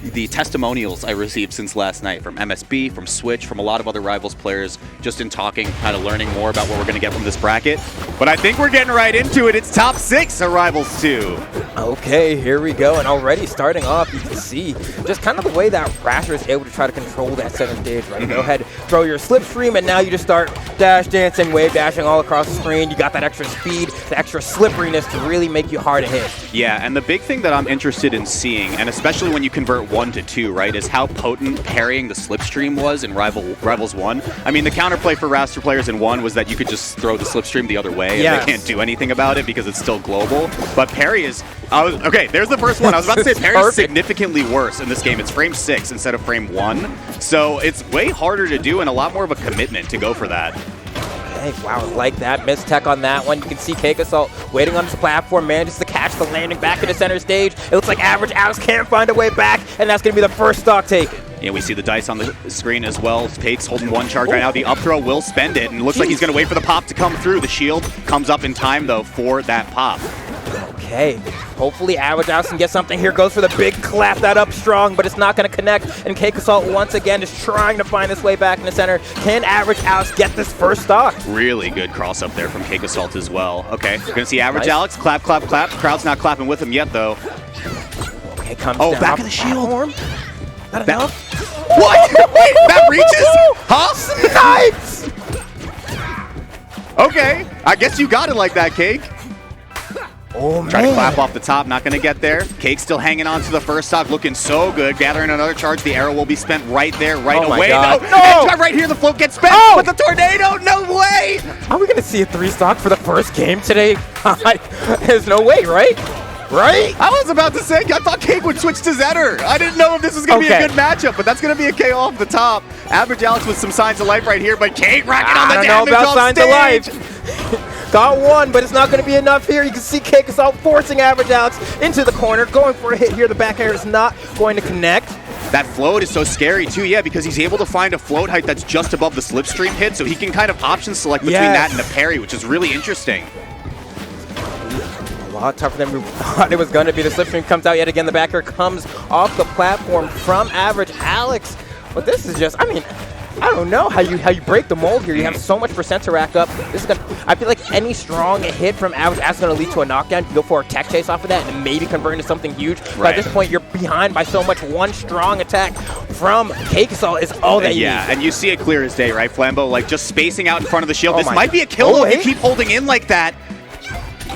the testimonials I received since last night from MSB, from Switch, from a lot of other Rivals players, just in talking, kind of learning more about what we're going to get from this bracket. But I think we're getting right into it. It's top 6 at Rivals 2. Okay, here we go. And already starting off, you can see just kind of the way that Rasher is able to try to control that center stage, right? Go ahead, throw your slipstream, and now you just start dash dancing, wave dashing all across the screen. You got that extra speed, the extra slipperiness to really make you hard to hit. Yeah, and the big thing that I'm interested in seeing, and especially when you convert 1 to 2, right, is how potent parrying the slipstream was in Rivals 1. I mean, the counterplay for Raster players in 1 was that you could just throw the slipstream the other way, and they can't do anything about it because it's still global. But parry is... okay, there's the first one. I was about to say parry is significantly worse in this game. It's frame 6 instead of frame 1. So it's way harder to do and a lot more of a commitment to go for that. Hey, wow, like that. Missed tech on that one. You can see CakeAssault waiting on his platform, manages to catch the landing back into center stage. It looks like Average Alex can't find a way back, and that's going to be the first stock taken. Yeah, we see the dice on the screen as well. Cake's holding 1 charge right now. The up throw will spend it, and it looks like he's going to wait for the pop to come through. The shield comes up in time, though, for that pop. Okay, hopefully Average Alex can get something here. Goes for the big clap that up strong, but it's not going to connect. And CakeAssault once again is trying to find his way back in the center. Can Average Alex get this first stock? Really good cross up there from CakeAssault as well. Okay, we're going to see Average Alex clap, clap, clap. Crowd's not clapping with him yet, though. Okay, comes down back of the shield. Not enough. What? Wait, that reaches? Huh? Snipes! Okay, I guess you got it like that, Cake. Oh, man. Try to clap off the top, not going to get there. Cake still hanging on to the first stock, looking so good. Gathering another charge. The arrow will be spent right there, right away. No! And right here, the float gets spent with the tornado. No way! Are we going to see a 3 stock for the first game today? There's no way, right? Right? I was about to say, I thought Cake would switch to Zetter. I didn't know if this was going to be a good matchup, but that's going to be a KO off the top. Average Alex with some signs of life right here, but Cake racking on the damage off signs stage. Of life. Got one, but it's not going to be enough here. You can see CakeAssault forcing Average Alex into the corner, going for a hit here. The back air is not going to connect. That float is so scary too, yeah, because he's able to find a float height that's just above the slipstream hit, so he can kind of option select between that and the parry, which is really interesting. A lot tougher than we thought it was going to be. The slipstream comes out yet again. The back air comes off the platform from Average Alex. But this is just, I mean, I don't know how you break the mold here. You have so much percent to rack up. This is gonna, I feel like any strong hit from Average Alex is going to lead to a knockdown. You go for a tech chase off of that and maybe convert into something huge. But at this point, you're behind by so much. One strong attack from CakeAssault is all that you need. Yeah, and you see it clear as day, right, Flambeau? Like just spacing out in front of the shield. This might be a kill if you keep holding in like that.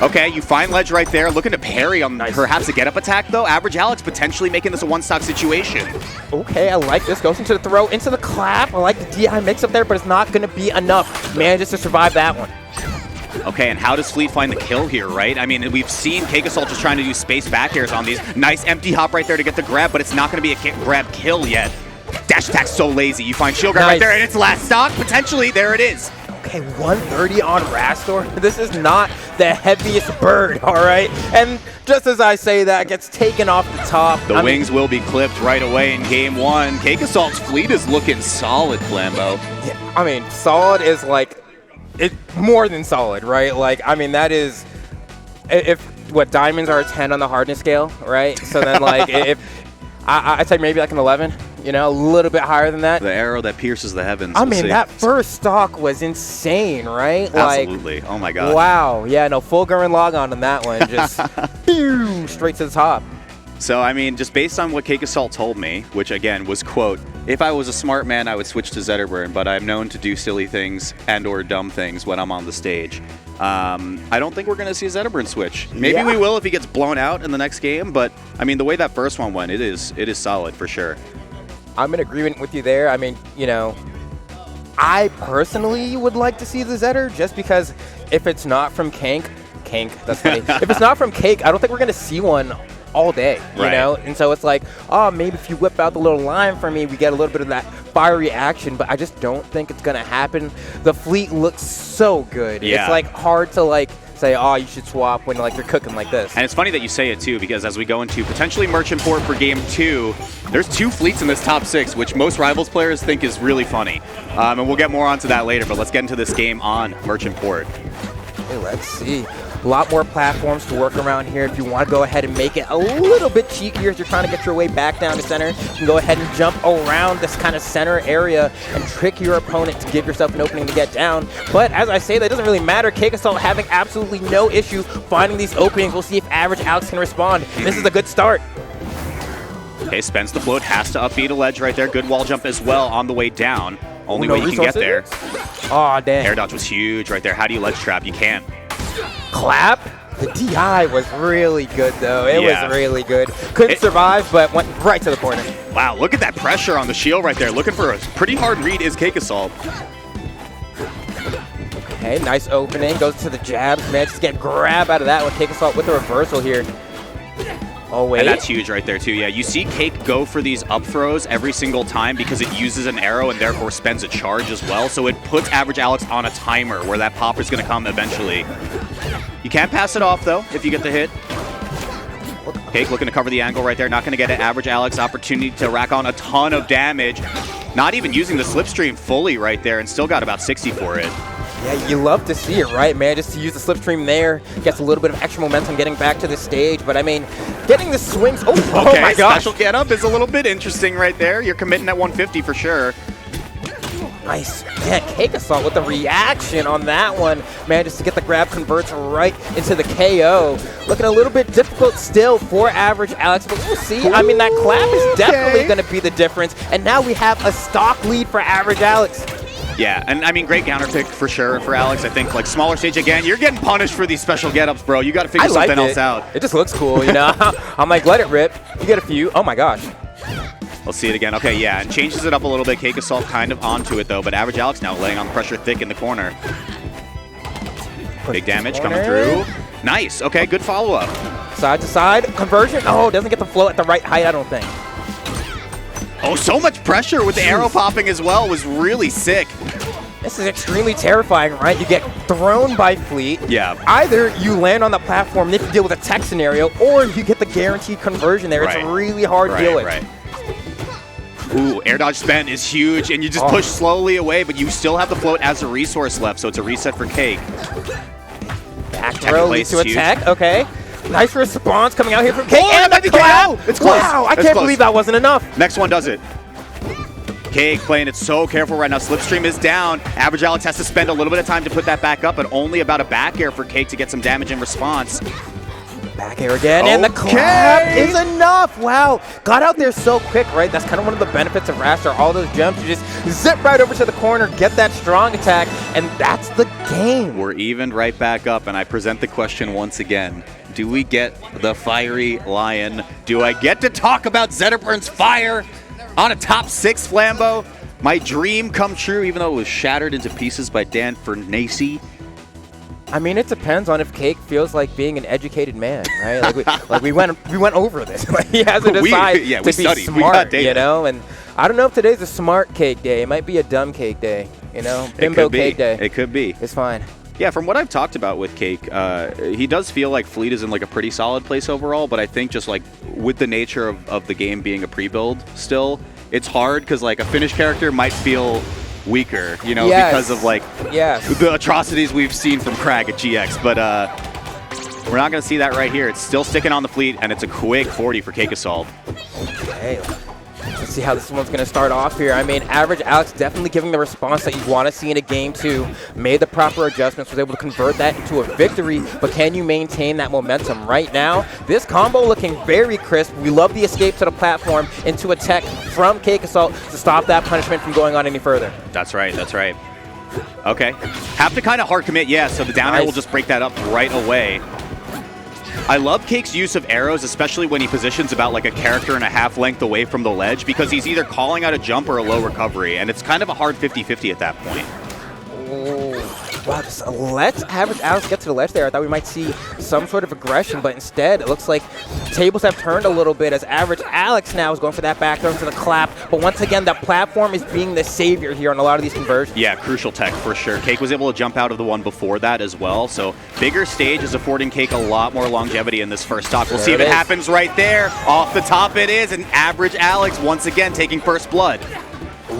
Okay, you find ledge right there, looking to parry on perhaps a get-up attack, though. Average Alex potentially making this a one-stock situation. Okay, I like this. Goes into the throw, into the clap. I like the DI mix-up there, but it's not going to be enough. Manages to survive that one. Okay, and how does Fleet find the kill here, right? I mean, we've seen CakeAssault just trying to do space back airs on these. Nice empty hop right there to get the grab, but it's not going to be a grab kill yet. Dash attack's so lazy. You find shield grab right there, and it's last stock. Potentially, there it is. Okay, 130 on Rastor. This is not the heaviest bird, all right? And just as I say that, gets taken off the top. The wings will be clipped right away in game 1. CakeAssault's Fleet is looking solid, Flambeau. Yeah, I mean, solid is like, it's more than solid, right? Like, I mean, that is, what, diamonds are a 10 on the hardness scale, right? So then, like, I'd say maybe like an 11. You know, a little bit higher than that. The arrow that pierces the heavens. I mean, that first stock was insane, right? Absolutely. Oh, my God. Wow. Yeah, no, full Gurren log on that one. Just straight to the top. So, I mean, just based on what CakeAssault told me, which, again, was, quote, if I was a smart man, I would switch to Zetterburn, but I'm known to do silly things and or dumb things when I'm on the stage. I don't think we're going to see a Zetterburn switch. Maybe we will if he gets blown out in the next game, but, I mean, the way that first one went, it is solid for sure. I'm in agreement with you there. I mean, you know, I personally would like to see the Zetter just because if it's not from Kank, that's funny. If it's not from Cake, I don't think we're going to see one all day, you know? And so it's like, oh, maybe if you whip out the little line for me, we get a little bit of that fiery action, but I just don't think it's going to happen. The Fleet looks so good. Yeah. It's like hard to like say, oh, you should swap when like you're cooking like this. And it's funny that you say it too, because as we go into potentially Merchant Port for game 2, there's 2 fleets in this top 6, which most Rivals players think is really funny. And we'll get more onto that later, but let's get into this game on Merchant Port. Okay, let's see. A lot more platforms to work around here. If you want to go ahead and make it a little bit cheekier as you're trying to get your way back down to center, you can go ahead and jump around this kind of center area and trick your opponent to give yourself an opening to get down. But as I say, that doesn't really matter. CakeAssault having absolutely no issue finding these openings. We'll see if Average Alex can respond. This is a good start. Okay, spends the float, has to upbeat a ledge right there. Good wall jump as well on the way down. Only way you can get there. Aw, damn. Air dodge was huge right there. How do you ledge trap? You can't. Clap? The DI was really good, though. It was really good. Couldn't survive, but went right to the corner. Wow, look at that pressure on the shield right there. Looking for a pretty hard read is CakeAssault. Okay, nice opening. Goes to the jabs. Manages to get grab out of that one. CakeAssault with the reversal here. Oh, wait. And that's huge right there, too. Yeah, you see Cake go for these up throws every single time because it uses an arrow and therefore spends a charge as well. So it puts Average Alex on a timer where that popper's going to come eventually. You can't pass it off, though, if you get the hit. Cake looking to cover the angle right there. Not going to get an Average Alex opportunity to rack on a ton of damage. Not even using the slipstream fully right there and still got about 60 for it. Yeah, you love to see it, right, man? Just to use the slipstream there, gets a little bit of extra momentum getting back to the stage. But, I mean, getting the swings... Oh, okay, oh my gosh. Special get-up is a little bit interesting right there. You're committing at 150 for sure. Nice. Man, CakeAssault with the reaction on that one. Man, just to get the grab converts right into the KO. Looking a little bit difficult still for Average Alex, but we'll see. I mean, that clap is definitely going to be the difference. And now we have a stock lead for Average Alex. Yeah, and I mean, great counter pick for sure for Alex. I think, like, smaller stage again, you're getting punished for these special get-ups, bro. You got to figure something else out. It just looks cool, you know? I'm like, let it rip. You get a few. Oh, my gosh. Let's see it again. Okay, yeah, and changes it up a little bit. CakeAssault kind of onto it, though, but Average Alex now laying on the pressure thick in the corner. Big damage coming through. Nice. Okay, good follow-up. Side to side. Conversion. Oh, doesn't get the flow at the right height, I don't think. Oh, so much pressure with the arrow popping as well was really sick. This is extremely terrifying, right? You get thrown by Fleet. Yeah. Either you land on the platform, if you deal with a tech scenario, or you get the guaranteed conversion there. Right. It's a really hard deal. Right. Ooh, air dodge spend is huge, and you just push slowly away, but you still have the float as a resource left, so it's a reset for Cake. Back throw leads to attack. Okay. Nice response coming out here from Cake. And the KO! It's close. Wow, I can't believe that wasn't enough. Next one does it. Cake playing it so careful right now. Slipstream is down. Average Alex has to spend a little bit of time to put that back up, but only about a back air for Cake to get some damage in response. Back air again, and the clap is enough. Wow, got out there so quick, right? That's kind of one of the benefits of Raster. All those jumps, you just zip right over to the corner, get that strong attack, and that's the game. We're even right back up, and I present the question once again. Do we get the Fiery Lion? Do I get to talk about Zetterburn's fire on a top 6 Flambeau? My dream come true, even though it was shattered into pieces by Dan Fernacey. I mean, it depends on if Cake feels like being an educated man, right? Like we went over this. Like he has to decide to be smart, you know. And I don't know if today's a smart Cake day. It might be a dumb Cake day, you know. Bimbo Cake day. It could be. It's fine. Yeah, from what I've talked about with Cake, he does feel like Fleet is in like a pretty solid place overall. But I think just like with the nature of the game being a pre-build still, it's hard because like a finished character might feel weaker, you know, because of like the atrocities we've seen from Crag at GX, but we're not going to see that right here. It's still sticking on the Fleet, and it's a quick 40 for CakeAssault. Okay, let's see how this one's going to start off here. I mean, Average Alex definitely giving the response that you want to see in a game 2. Made the proper adjustments, was able to convert that into a victory, but can you maintain that momentum? Right now, this combo looking very crisp. We love the escape to the platform into a tech from CakeAssault to stop that punishment from going on any further. That's right, that's right. Okay, have to kind of hard commit, so the down air will just break that up right away. I love Cake's use of arrows, especially when he positions about like a character and a half length away from the ledge, because he's either calling out a jump or a low recovery, and it's kind of a hard 50-50 at that point. Wow, just let Average Alex get to the ledge there. I thought we might see some sort of aggression, but instead it looks like tables have turned a little bit as Average Alex now is going for that back throw to the clap. But once again, that platform is being the savior here on a lot of these conversions. Yeah, crucial tech for sure. Cake was able to jump out of the one before that as well. So bigger stage is affording Cake a lot more longevity in this first stock. We'll see if it happens right there. Off the top it is, and Average Alex once again taking first blood.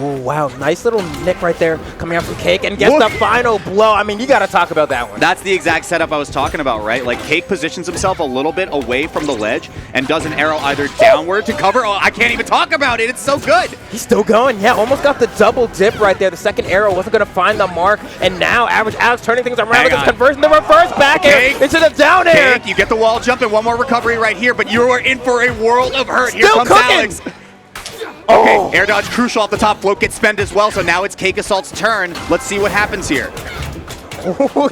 Oh, wow. Nice little nick right there coming up from Cake and gets the final blow. I mean, you got to talk about that one. That's the exact setup I was talking about, right? Like, Cake positions himself a little bit away from the ledge and does an arrow either downward to cover. Oh, I can't even talk about it. It's so good. He's still going. Yeah, almost got the double dip right there. The second arrow wasn't going to find the mark. And now Average Alex turning things around with his conversion. The reverse back air into the down air. Cake, you get the wall jump and one more recovery right here, but you are in for a world of hurt. Here comes Alex. Okay, air dodge crucial off the top. Float gets spent as well, so now it's CakeAssault's turn. Let's see what happens here.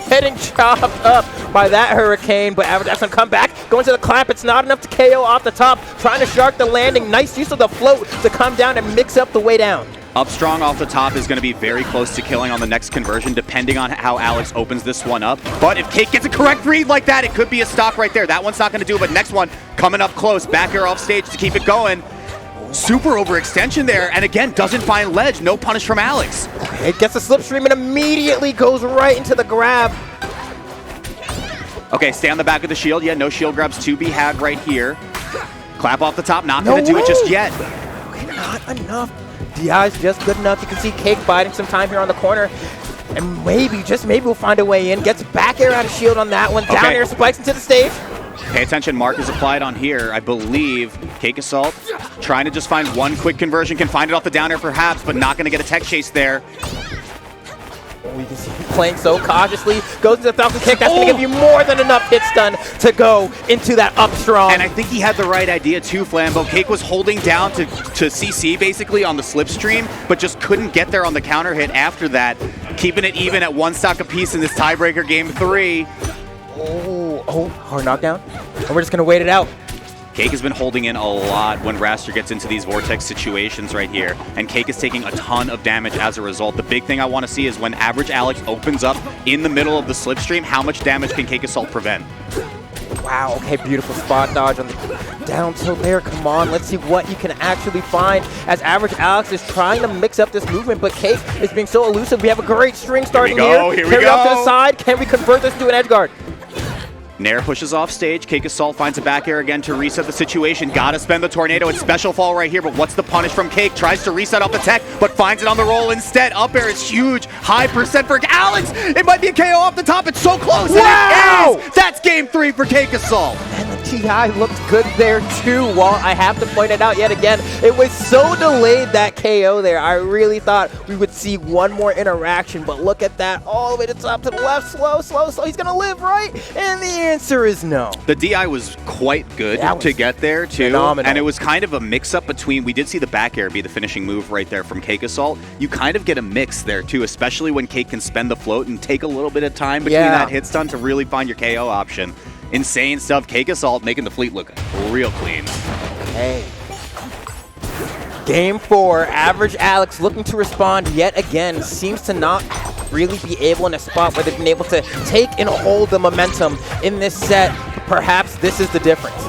Getting chopped up by that hurricane, but Average Alex gonna come back, going to the clamp. It's not enough to KO off the top. Trying to shark the landing. Nice use of the float to come down and mix up the way down. Up strong off the top is going to be very close to killing on the next conversion, depending on how Alex opens this one up. But if Cake gets a correct read like that, it could be a stock right there. That one's not going to do it, but next one coming up close. Back air off stage to keep it going. Super overextension there, and again, doesn't find ledge. No punish from Alex. It gets a slipstream and immediately goes right into the grab. Okay, stay on the back of the shield. Yeah, no shield grabs to be had right here. Clap off the top, not going to do it just yet. Okay, not enough. DI's just good enough. You can see Cake biding some time here on the corner. And maybe, just maybe we'll find a way in. Gets back air out of shield on that one. Down air spikes into the stage. Pay attention, mark is applied on here. I believe CakeAssault trying to just find one quick conversion. Can find it off the down air perhaps, but not going to get a tech chase there. You can see him playing so cautiously. Goes to the Falcon Kick. That's going to give you more than enough hit stun to go into that up strong. And I think he had the right idea too, Flambeau. Cake was holding down to CC basically on the slipstream, but just couldn't get there on the counter hit after that. Keeping it even at one stock apiece in this tiebreaker game 3. Oh, hard knockdown. And we're just going to wait it out. Cake has been holding in a lot when Raster gets into these vortex situations right here, and Cake is taking a ton of damage as a result. The big thing I want to see is when Average Alex opens up in the middle of the slipstream, how much damage can CakeAssault prevent? Wow, okay, beautiful spot dodge on the down tilt there. Come on, let's see what you can actually find as Average Alex is trying to mix up this movement, but Cake is being so elusive. We have a great string starting here. Here we go. Carry off to the side. Can we convert this into an edge guard? Nair pushes off stage. CakeAssault finds a back air again to reset the situation. Gotta spend the tornado. It's special fall right here, but what's the punish from Cake? Tries to reset off the tech, but finds it on the roll instead. Up air is huge. High percent for Alex. It might be a KO off the top. It's so close. Wow! And it is. That's game 3 for CakeAssault. And the TI looked good there too. While I have to point it out yet again, it was so delayed, that KO there. I really thought we would see one more interaction, but look at that. All the way to the top to the left. Slow. He's going to live, right? And the answer is no. The DI was quite good to get there too. Phenomenal. And it was kind of a mix-up between, we did see the back air be the finishing move right there from CakeAssault. You kind of get a mix there too, especially when Cake can spend the float and take a little bit of time between that hit stun to really find your KO option. Insane stuff. CakeAssault making the fleet look real clean. Okay. Game 4, Average Alex looking to respond yet again. Seems to not really be able in a spot where they've been able to take and hold the momentum in this set. Perhaps this is the difference.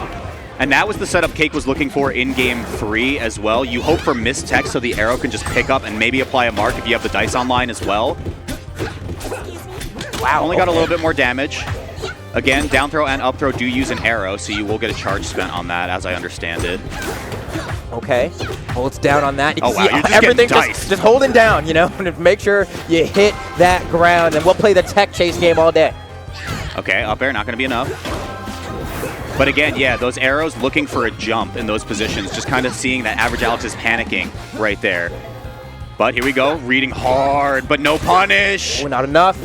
And that was the setup Cake was looking for in game 3 as well. You hope for missed tech so the arrow can just pick up and maybe apply a mark if you have the dice online as well. Wow, only got a little bit more damage. Again, down throw and up throw do use an arrow, so you will get a charge spent on that, as I understand it. Okay, holds down on that. You can wow, see you're just everything just holding down, you know, and make sure you hit that ground, and we'll play the tech chase game all day. Okay, up air, not going to be enough. But again, yeah, those arrows looking for a jump in those positions, just kind of seeing that Average Alex is panicking right there. But here we go, reading hard, but no punish. Oh, not enough.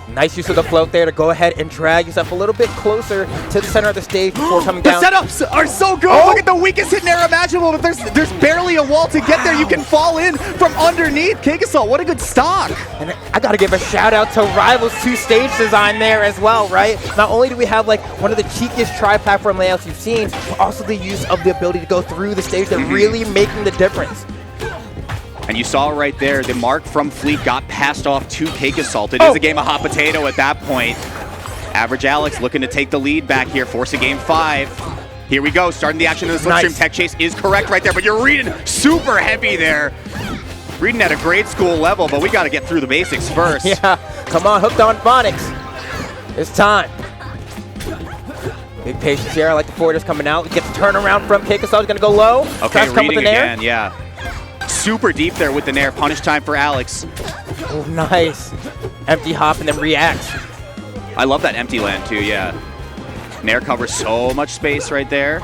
Nice use of the float there to go ahead and drag yourself a little bit closer to the center of the stage before coming down. The setups are so good. Look at the weakest hit nair imaginable, but there's barely a wall to get there. You can fall in from underneath. CakeAssault, what a good stock. And I got to give a shout out to Rival's 2-stage design there as well, right? Not only do we have like one of the cheekiest tri-platform layouts you've seen, but also the use of the ability to go through the stage that really making the difference. And you saw right there, the mark from Fleet got passed off to CakeAssault. It is a game of hot potato at that point. Average Alex looking to take the lead back here, force a game 5. Here we go, starting the action in the slipstream. Tech chase is correct right there, but you're reading super heavy there. Reading at a grade school level, but we got to get through the basics first. Yeah, come on, hooked on phonics. It's time. Big patience here. I like the forwarders coming out. Gets the turnaround from CakeAssault. He's going to go low. Okay, reading again, yeah. super deep there with the Nair. Punish time for Alex. Oh, nice. Empty hop and then react. I love that empty land too, yeah. Nair covers so much space right there.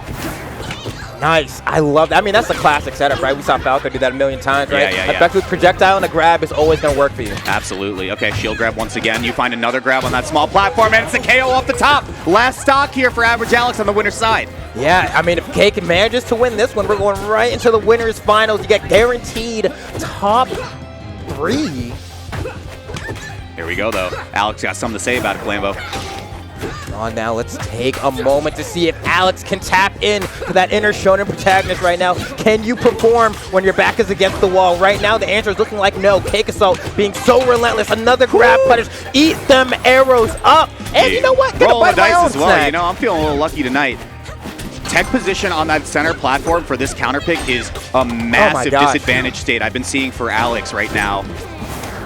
Nice. I love that. I mean, that's the classic setup, right? We saw Falco do that a million times, right? Yeah. Effective projectile and a grab is always going to work for you. Absolutely. Okay, shield grab once again. You find another grab on that small platform, and it's a KO off the top. Last stock here for Average Alex on the winner's side. Yeah, I mean, if Cake manages to win this one, we're going right into the winner's finals. You get guaranteed top 3. Here we go, though. Alex got something to say about it, Flambo. Now let's take a moment to see if Alex can tap in to that inner shonen protagonist right now. Can you perform when your back is against the wall? Right now, the answer is looking like no. CakeAssault being so relentless. Another grab punish. Eat them arrows up. And you know what? Get a bite of my own as well. snack. You know, I'm feeling a little lucky tonight. Tech position on that center platform for this counter pick is a massive disadvantage state I've been seeing for Alex right now.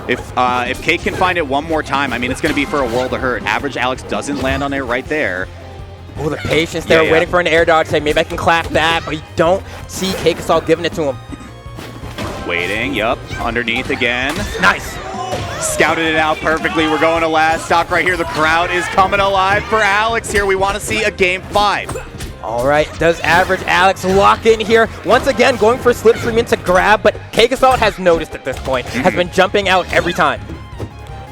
If Cake can find it one more time, I mean, it's going to be for a world of hurt. Average Alex doesn't land on there right there. Oh, the patience there, waiting for an air dodge. Say, maybe I can clap that, but you don't see CakeAssault giving it to him. Waiting, yup. Underneath again. Nice. Scouted it out perfectly. We're going to last stock right here. The crowd is coming alive for Alex here. We want to see a game 5. All right, does Average Alex lock in here? Once again, going for slipstream into grab, but CakeAssault has noticed at this point, has been jumping out every time.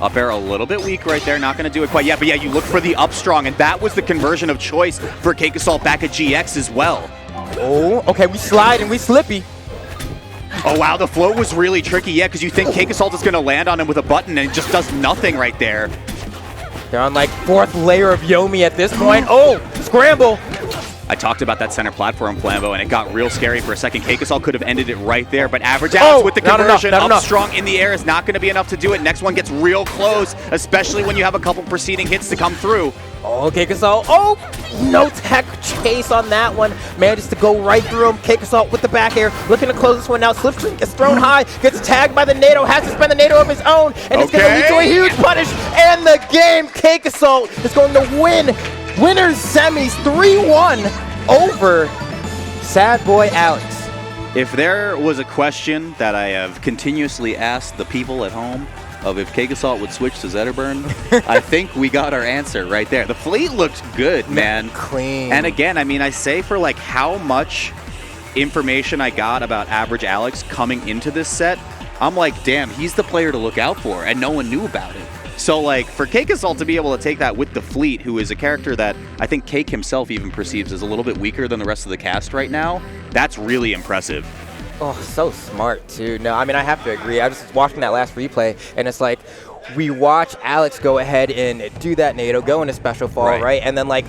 Up air a little bit weak right there, not going to do it quite yet, but yeah, you look for the up strong, and that was the conversion of choice for CakeAssault back at GX as well. Oh, okay, we slide and we slippy. Oh wow, the float was really tricky, yeah, because you think CakeAssault is going to land on him with a button, and it just does nothing right there. They're on like 4th layer of Yomi at this point. Oh, scramble. I talked about that center platform, Flambo, and it got real scary for a second. CakeAssault could have ended it right there, but Average Alex with the conversion up strong in the air is not going to be enough to do it. Next one gets real close, especially when you have a couple preceding hits to come through. Oh, CakeAssault. Oh, no tech chase on that one. Manages to go right through him. CakeAssault with the back air, looking to close this one out. Slipstream gets thrown high, gets tagged by the NATO, has to spend the NATO of his own, and it's going to lead to a huge punish. And the game, CakeAssault is going to win winners semis 3-1 over Sad Boy Alex. If there was a question that I have continuously asked the people at home of if CakeAssault would switch to Zetterburn, I think we got our answer right there. The fleet looked good, man. Clean. And again, I mean, I say for like how much information I got about Average Alex coming into this set, I'm like, damn, he's the player to look out for, and no one knew about it. So, like, for CakeAssault to be able to take that with the fleet, who is a character that I think Cake himself even perceives as a little bit weaker than the rest of the cast right now, that's really impressive. Oh, so smart, too. No, I mean, I have to agree. I was just watching that last replay, and it's like, we watch Alex go ahead and do that NATO, go into special fall, right? And then, like,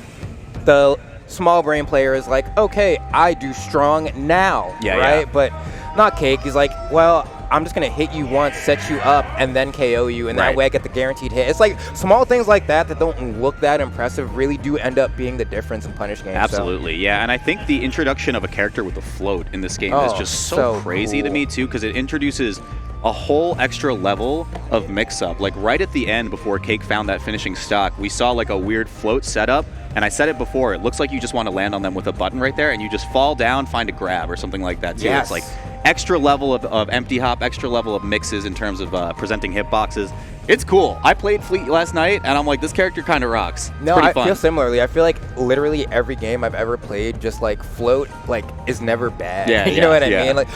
the small brain player is like, okay, I do strong now, right? Yeah. But not Cake. He's like, well, I'm just going to hit you once, set you up, and then KO you, and that way I get the guaranteed hit. It's like small things like that that don't look that impressive really do end up being the difference in punish games. Absolutely, yeah. And I think the introduction of a character with a float in this game is just so crazy to me, too, because it introduces a whole extra level of mix-up. Like, right at the end, before Cake found that finishing stock, we saw, like, a weird float setup. And I said it before, it looks like you just want to land on them with a button right there, and you just fall down, find a grab or something like that, too. Yes. It's like extra level of empty hop, extra level of mixes in terms of presenting hitboxes. It's cool. I played Fleet last night, and I'm like, this character kind of rocks. It's no, pretty fun. Feel similarly. I feel like literally every game I've ever played, just like float, like, is never bad. Yeah, you know what I mean? Like,